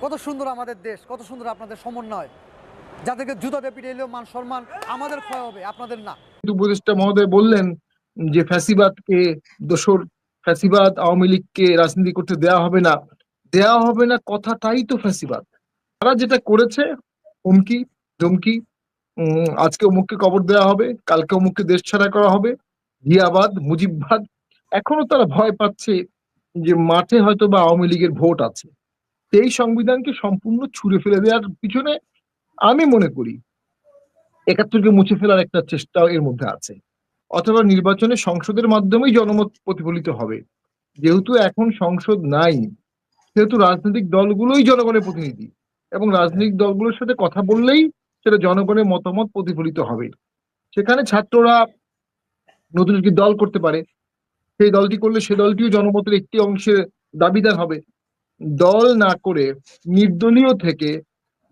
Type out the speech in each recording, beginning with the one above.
কত সুন্দর আমাদের দেশ, কত সুন্দর আপনাদের সমন্বয়, যাদেরকে জুতাতে পিটাইলেও মান সম্মান আমাদের ক্ষয় হবে, আপনাদের না। উপদেষ্টা মহোদয় বললেন যে ফ্যাসিবাদকে দোসর ফ্যাসিবাদ আওয়ামী লীগকে রাজনীতি করতে দেওয়া হবে না কথাটাই তো ফ্যাসিবাদ। তারা যেটা করেছে, হুমকি ধমকি, আজকে অমুককে কবর দেওয়া হবে, কালকে অমুককে দেশ ছাড়া করা হবে, জিয়াবাদ মুজিববাদ। এখনো তারা ভয় পাচ্ছে যে মাঠে হয়তো বা আওয়ামী লীগের ভোট আছে। এই সংবিধানকে সম্পূর্ণ ছুঁড়ে ফেলে দেওয়ার পিছনে আমি মনে করি ৭১কে মুছে ফেলার একটা চেষ্টাও এর মধ্যে আছে। অথবা নির্বাচনে সংসদের মাধ্যমেই জনমত প্রতিফলিত হবে। যেহেতু এখন সংসদ নাই, সেহেতু রাজনৈতিক দলগুলোই জনগণের প্রতিনিধি, এবং রাজনৈতিক দলগুলোর সাথে কথা বললেই সেটা জনগণের মতামত প্রতিফলিত হবে। সেখানে ছাত্ররা নতুন একটি দল করতে পারে, সেই দলটি করলে সে দলটিও জনমতের একটি অংশের দাবিদার হবে। দল না করে নির্দলীয় থেকে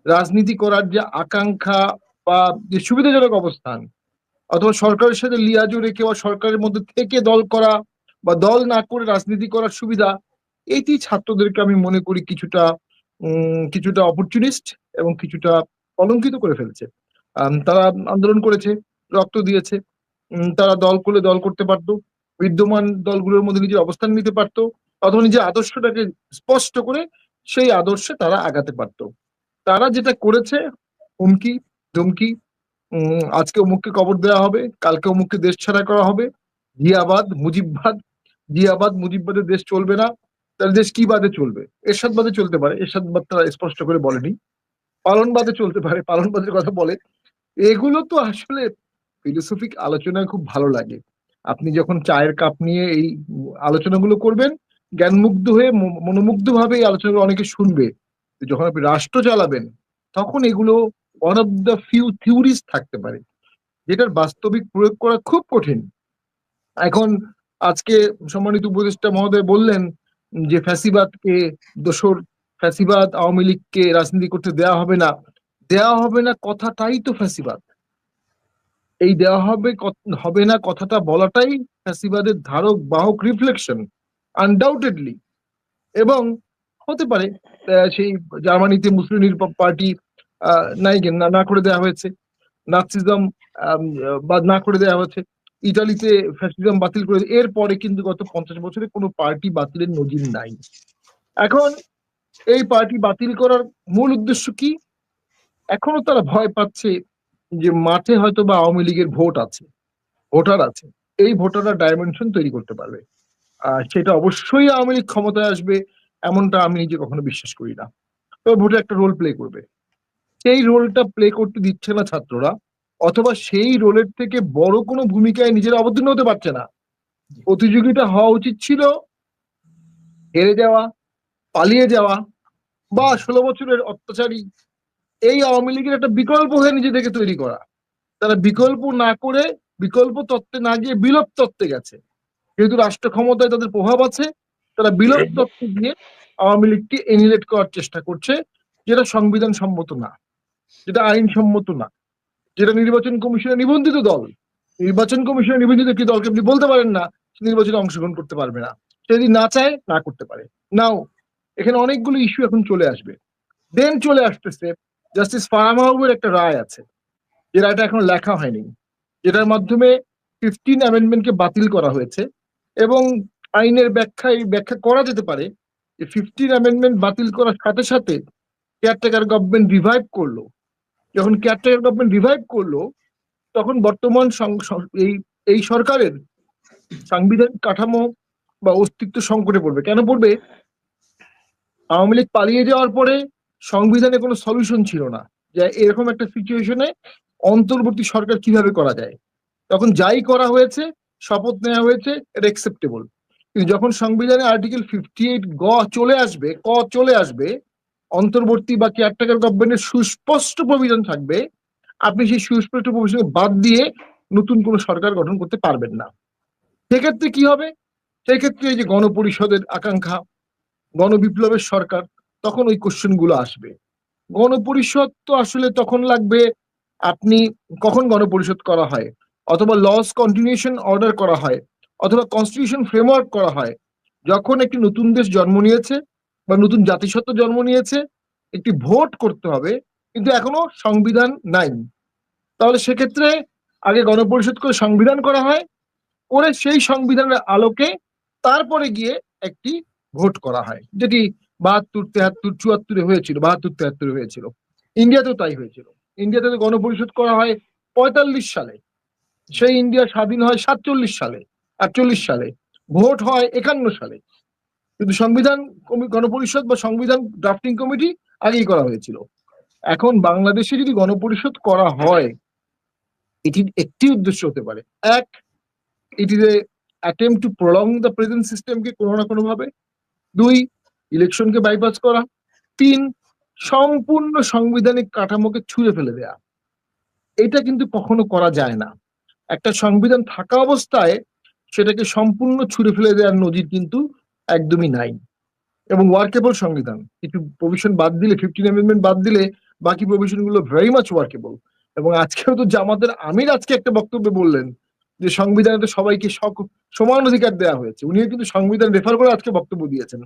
রাজনীতি করার যে আকাঙ্ক্ষা বা যে সুবিধাজনক অবস্থান, অথবা সরকারের সাথে লিয়াজো রেখে বা সরকারের মধ্যে থেকে দল করা বা দল না করে রাজনীতি করার সুবিধা, এটি ছাত্রদেরকে আমি মনে করি কিছুটা অপরচুনিস্ট এবং কিছুটা কলঙ্কিত করে ফেলছে। তারা আন্দোলন করেছে, রক্ত দিয়েছে, তারা দল করলে দল করতে পারতো, বিদ্যমান দলগুলোর মধ্যে নিজের অবস্থান নিতে পারতো, অথবা নিজের আদর্শটাকে স্পষ্ট করে সেই আদর্শে তারা আগাতে পারতো। তারা যেটা করেছে, হুমকি ধমকি, আজকে অমুককে কবর দেওয়া হবে, কালকে অমুককে দেশ ছাড়া করা হবে, জিয়াবাদ মুজিববাদ। জিয়াবাদ মুজিববাদের দেশ চলবে না। তার দেশ কি বাদে চলবে? এরশাদ বাদে চলতে পারে, এরশাদ বাদ তারা স্পষ্ট করে বলেনি। পালন বাদে চলতে পারে, পালন বাদের কথা বলে। এগুলো তো আসলে ফিলোসফিক আলোচনায় খুব ভালো লাগে। আপনি যখন চায়ের কাপ নিয়ে এই আলোচনাগুলো করবেন, জ্ঞানমুগ্ধ হয়ে মনোমুগ্ধ ভাবে এই আলোচনাগুলো অনেকে শুনবে। যখন আপনি রাষ্ট্র চালাবেন, তখন এগুলো one of the few theories থাকতে পারে যেটার বাস্তবিক প্রয়োগ করা খুব কঠিন। এখন আজকে সম্মানিত উপদেষ্টা মহোদয় বললেন যে ফ্যাসিবাদকে দোসর ফ্যাসিবাদ আওয়ামী লীগকে রাজনীতি করতে দেওয়া হবে না কথাটাই তো ফ্যাসিবাদ। এই হবে না কথাটা বলাটাই ফ্যাসিবাদের ধারক বাহক রিফ্লেকশন, আনডাউটেডলি। এবং হতে পারে সেই জার্মানিতে মুসলিম পার্টি নাই না করে দেওয়া হয়েছে, নাৎসিজম বাদ না করে দেওয়া হয়েছে, ইটালিতে ফ্যাসিজম বাতিল করে, এরপরে কিন্তু গত 50 বছরে কোনো পার্টি বাতিলের নজির নাই। এখন এই পার্টি বাতিল করার মূল উদ্দেশ্য কি? এখনো তারা ভয় পাচ্ছে যে মাঠে হয়তো বা আওয়ামী লীগের ভোটার আছে, এই ভোটাররা ডাইমেনশন তৈরি করতে পারবে। সেটা অবশ্যই আওয়ামী লীগ ক্ষমতায় আসবে এমনটা আমি নিজে কখনো বিশ্বাস করি না। তবে ভোটে একটা রোল প্লে করবে, সেই রোলটা প্লে করতে দিচ্ছে না ছাত্ররা, অথবা সেই রোলের থেকে বড় কোনো ভূমিকায় নিজেরা অবতীর্ণ হতে পারছে না। প্রতিযোগিতা হওয়া উচিত ছিল হেরে যাওয়া, পালিয়ে যাওয়া, বা 16 বছরের অত্যাচারী এই আওয়ামী লীগের একটা বিকল্প হয়ে নিজেদেরকে তৈরি করা। তারা বিকল্প না করে, বিকল্প তত্ত্বে না গিয়ে বিলোপ তত্ত্বে গেছে। যেহেতু রাষ্ট্র ক্ষমতায় তাদের প্রভাব আছে, তারা বিলোপ তত্ত্বে গিয়ে আওয়ামী লীগকে এনিলেট করার চেষ্টা করছে, যেটা সংবিধান সম্মত না, যেটা আইনসম্মত না, যেটা নির্বাচন কমিশনের নিবন্ধিত দল। নির্বাচন কমিশনের নিবন্ধিত একটি দলকে আপনি বলতে পারেন না নির্বাচনে অংশগ্রহণ করতে পারবে না। সে যদি না চায় না করতে পারে। নাও এখানে অনেকগুলো ইস্যু এখন চলে আসবে। দেন চলে আসতেছে জাস্টিস ফারাহ মাহবুবের একটা রায় আছে, যে রায়টা এখন লেখা হয়নি, যেটার মাধ্যমে 15 অ্যামেন্ডমেন্টকে বাতিল করা হয়েছে। এবং আইনের ব্যাখ্যা করা যেতে পারে যে 15 অ্যামেন্ডমেন্ট বাতিল করার সাথে সাথে কেয়ারটেকার গভর্নমেন্ট রিভাইভ করলো। যখন কেয়ারটেকার গভর্নমেন্ট রিভাইভ করলো, তখন বর্তমান এই এই সরকারের সাংবিধানিক কাঠামো বা অস্তিত্ব সংকটে পড়বে। কেন পড়বে? আওয়ামী লীগ পালিয়ে যাওয়ার পরে সংবিধানে কোনো সলিউশন ছিল না যে এরকম একটা সিচুয়েশনে অন্তর্বর্তী সরকার কিভাবে করা যায়। তখন যাই করা হয়েছে, শপথ নেওয়া হয়েছে, এটা অ্যাকসেপ্টেবল। কিন্তু যখন সংবিধানে আর্টিকেল 58 চলে আসবে, অন্তর্বর্তী বা কেয়ারটেকার গভর্নমেন্টের সুস্পষ্ট প্রভিশন থাকবে, আপনি সেই সুস্পষ্ট প্রভিশন বাদ দিয়ে নতুন কোনো সরকার গঠন করতে পারবেন না। সেক্ষেত্রে কি হবে? সেক্ষেত্রে এই যে গণপরিষদের আকাঙ্ক্ষা, গণবিপ্লবের সরকার, তখন ওই কোশ্চেন গুলো আসবে। গণপরিষদ তো আসলে তখন লাগবে, আপনি কখন গণপরিষদ করা হয়, অথবা লস কন্টিনিউশন অর্ডার করা হয়, অথবা কনস্টিটিউশন ফ্রেমওয়ার্ক করা হয়, যখন একটি নতুন দেশ জন্ম নিয়েছে বা নতুন জাতিসত্তা জন্ম নিয়েছে, একটি ভোট করতে হবে, কিন্তু এখনো সংবিধান নাই। তাহলে সেক্ষেত্রে আগে গণপরিষদ করে সংবিধান করা হয়, করে সেই সংবিধানের আলোকে তারপরে গিয়ে একটি ভোট করা হয়, যেটি 72, 73, 74 হয়েছিল, 72, 73 হয়েছিল। ইন্ডিয়াতেও তাই হয়েছিল। ইন্ডিয়াতে তো গণপরিষদ করা হয় 45 সালে, সেই ইন্ডিয়া স্বাধীন হয় 47 সালে, 48 সালে, ভোট হয় 51 সালে। কিন্তু সংবিধান গণপরিষদ বা সংবিধান ড্রাফটিং কমিটি আগেই করা হয়েছিল। এখন বাংলাদেশে যদি গণপরিষদ করা হয়, এটির একটি উদ্দেশ্য হতে পারে, এক, it is a attempt to prolong the present সিস্টেমকে কোনো না কোনো ভাবে। দুই, ইলেকশনকে বাইপাস করা। তিন, সম্পূর্ণ সাংবিধানিক কাঠামোকে ছুঁড়ে ফেলে দেয়া। এটা কিন্তু কখনো করা যায় না। একটা সংবিধান থাকা অবস্থায় সেটাকে সম্পূর্ণ ছুঁড়ে ফেলে দেওয়ার নজির কিন্তু একদমই নাই। এবং ওয়ার্কেবল সংবিধান, কিছু প্রভিশন বাদ দিলে, 15 অ্যামেন্ডমেন্ট বাদ দিলে বাকি প্রভিশন গুলো ভেরি মাচ ওয়ার্কেবল। এবং আজকেও তো জামাতের আমির আজকে একটা বক্তব্যে বললেন যে সংবিধানে তো সবাইকে সমান অধিকার দেওয়া হয়েছে। উনিও কিন্তু সংবিধান রেফার করে আজকে বক্তব্য দিয়েছেন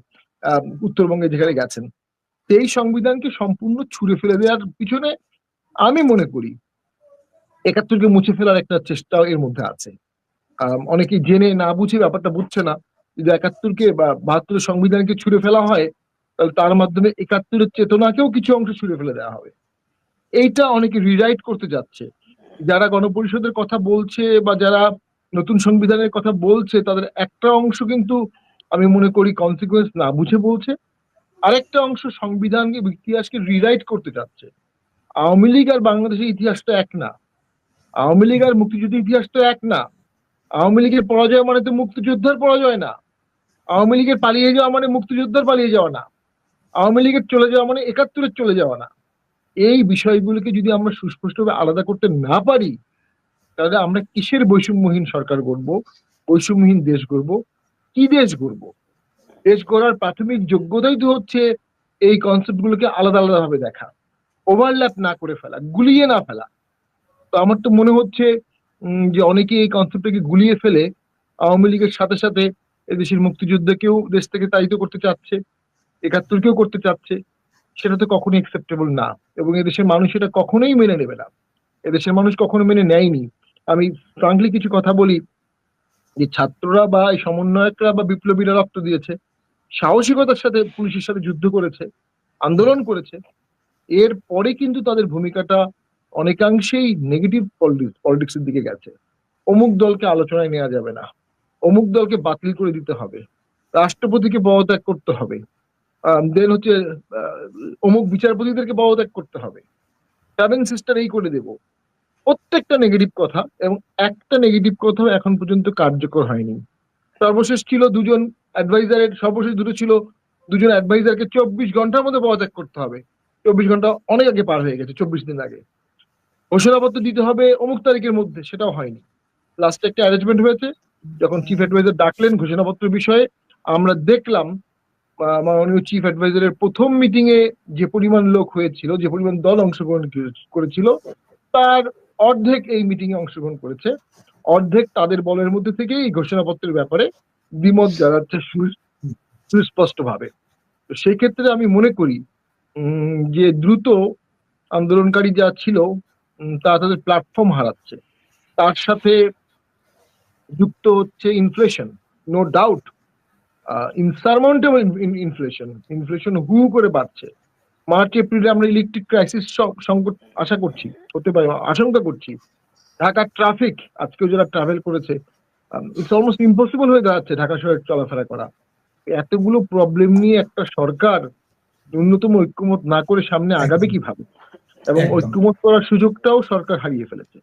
উত্তরবঙ্গে যেখানে গেছেন। এই সংবিধানকে সম্পূর্ণ ছুঁড়ে ফেলে দেওয়ার পিছনে আমি মনে করি 71কে মুছে ফেলার একটা চেষ্টাও এর মধ্যে আছে। অনেকেই জেনে না বুঝে ব্যাপারটা বুঝছে না। যদি 71কে বা 72 সংবিধানকে ছুঁড়ে ফেলা হয়, তাহলে তার মাধ্যমে 71-এর চেতনাকেও কিছু অংশ ছুঁড়ে ফেলে দেওয়া হবে। এইটা অনেকে রিরাইট করতে যাচ্ছে। যারা গণপরিষদের কথা বলছে বা যারা নতুন সংবিধানের কথা বলছে, তাদের একটা অংশ কিন্তু আমি মনে করি কনসিকুয়েন্স না বুঝে বলছে, আরেকটা অংশ সংবিধানকে, ইতিহাসকে রিরাইট করতে যাচ্ছে। আওয়ামী লীগ আর বাংলাদেশের ইতিহাসটা এক না। আওয়ামী লীগ আর মুক্তিযুদ্ধের ইতিহাসটা এক না। আওয়ামী লীগের পরাজয় মানে তো মুক্তিযোদ্ধার পরাজয় না। আওয়ামী লীগের পালিয়ে যাওয়া মানে মুক্তিযোদ্ধার পালিয়ে যাওয়া না। আওয়ামী লীগের চলে যাওয়া মানে 71-এর চলে যাওয়া না। এই বিষয়গুলোকে যদি আমরা সুস্পষ্টভাবে আলাদা করতে না পারি, তাহলে আমরা কিসের বৈষম্যহীন সরকার গড়ব, বৈষম্যহীন দেশ গড়ব, কি দেশ গড়ব? দেশ গড়ার প্রাথমিক যোগ্যতাই তো হচ্ছে এই কনসেপ্ট গুলোকে আলাদা আলাদা ভাবে দেখা, ওভারল্যাপ না করে ফেলা, গুলিয়ে না ফেলা। তো আমার তো মনে হচ্ছে যে অনেকে এই কনসেপ্টটাকে গুলিয়ে ফেলে আওয়ামী লীগের সাথে সাথে এদেশের মুক্তিযুদ্ধকেও দেশ থেকে তাড়িত করতে চাচ্ছে, 71-কেও করতে চাচ্ছে। সেটা তো কখনোই অ্যাকসেপ্টেবল না, এবং এদেশের মানুষ এটা কখনোই মেনে নেবে না। এদেশের মানুষ কখনো মেনে নেয়নি। আমি ফ্রাঙ্কলি কিছু কথা বলি, যে ছাত্ররা বা এই সমন্বয়করা বা বিপ্লবীরা রক্ত দিয়েছে, সাহসিকতার সাথে পুলিশের সাথে যুদ্ধ করেছে, আন্দোলন করেছে। এর পরে কিন্তু তাদের ভূমিকাটা অনেকাংশেই নেগেটিভ পলিটিক্স এর দিকে গেছে। অমুক দলকে আলোচনায় নেওয়া যাবে না, অমুক দলকে বাতিল করে দিতে হবে, রাষ্ট্রপতিকে পদত্যাগ করতে হবে, দেন হচ্ছে অমুক বিচারপতিদেরকে পদত্যাগ করতে হবে, 7 সিস্টার এই করে দেব। প্রত্যেকটা নেগেটিভ কথা, এবং একটা নেগেটিভ কথাও এখন পর্যন্ত কার্যকর হয়নি। সর্বশেষ ছিল দুজন অ্যাডভাইজারের, সর্বশেষ দুটো ছিল দুজন অ্যাডভাইজারকে 24 ঘন্টার মধ্যে পদত্যাগ করতে হবে। 24 ঘন্টা অনেক আগে পার হয়ে গেছে, 24 দিন আগে। ঘোষণাপত্র দিতে হবে অমুক তারিখের মধ্যে, সেটাও হয়নি। লাস্টে একটা অ্যারেঞ্জমেন্ট হয়েছে, যখন চিফ অ্যাডভাইজার ডাকলেন ঘোষণাপত্রের বিষয়ে, আমরা দেখলাম মাননীয় চিফ অ্যাডভাইজারের প্রথম মিটিং এ যে পরিমাণ লোক হয়েছিল, যে পরিমাণ দল অংশগ্রহণ করেছিল, তার অর্ধেক এই মিটিং এ অংশগ্রহণ করেছে। অর্ধেক তাদের বলের মধ্যে থেকে এই ঘোষণাপত্রের ব্যাপারে দ্বিমত জানাচ্ছে সুস্পষ্ট ভাবে। তো সেই ক্ষেত্রে আমি মনে করি যে দ্রুত আন্দোলনকারী যা ছিল তারা তাদের প্ল্যাটফর্ম হারাচ্ছে। তার সাথে যুক্ত হচ্ছে ইনফ্লেশন, নো ডাউট, ইনসারমাউন্টেবল ইনফ্লেশন হু করে বাড়ছে। মার্চ এপ্রিলে আমরা ইলেকট্রিক ক্রাইসিস সংকট আশা করছি, হতে পারে, আশঙ্কা করছি। ঢাকার ট্রাফিক, আজকেও যারা ট্রাভেল করেছে, ইটস অলমোস্ট ইম্পসিবল হয়ে দাঁড়াচ্ছে ঢাকা শহরে চলাফেরা করা। এতগুলো প্রবলেম নিয়ে একটা সরকার ন্যূনতম ঐক্যমত না করে সামনে আগাবে কিভাবে, এবং ঐক্যমত করার সুযোগটাও সরকার হারিয়ে ফেলেছে।